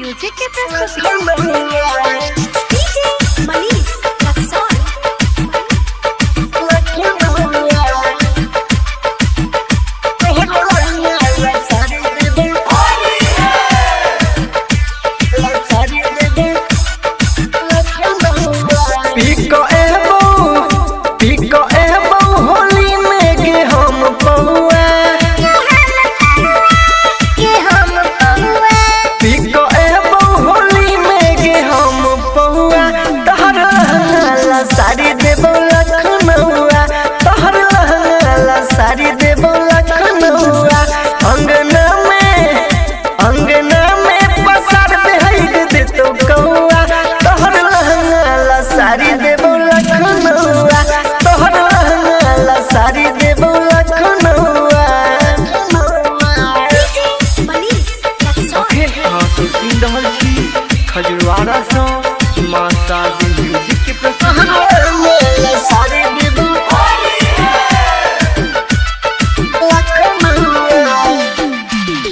Music के प्रस्तुति DJ Manish Raxaul. सारी देबो लखनऊआ तोहर लहंगा सारी देबो लखनऊआ अंगना में पसार बेहद देतो कौआ तोहर लहंगा सारी देबो लखनऊआ तोहर लहंगा सारी देबो लखनऊआ। डीजे मनीष रक्सौल। हाँ तो सुन रहल छी खजुरवाड़ा सँ मां शादी म्यूजिक के प्रस्तुति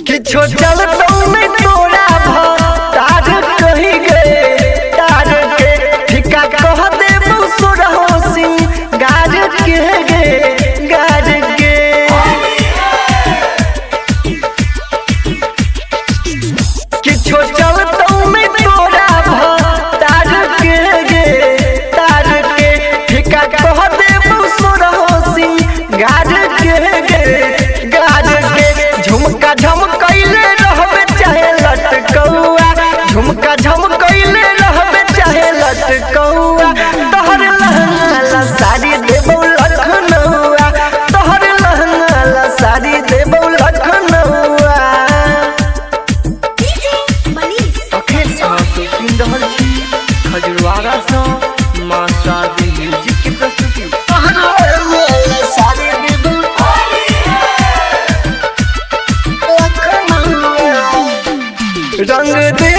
किछो चलतौ नहीं तोरा तार कही गए तार के ठिका कह देबू सोरहो सिंह गाज के गे गाज के किछो चलतौ नहीं तोरा तार के गे तार के ठिका कह देबू सोरहो सिंह गाज के गे गाज के झुमका झमकैले रहबे चाहे लटकौआ झुमका झमकैले रहबे चाहे लटकौआ तोहर लहंगा साड़ी देबो लखनऊआ तोहर लहंगा साड़ी देबो लखनऊआ। डीजे मनीष रक्सौल। सुन रहल छी खजुरवाड़ा सँ मां शादी म्यूजिक के प्रस्तुति रंग दे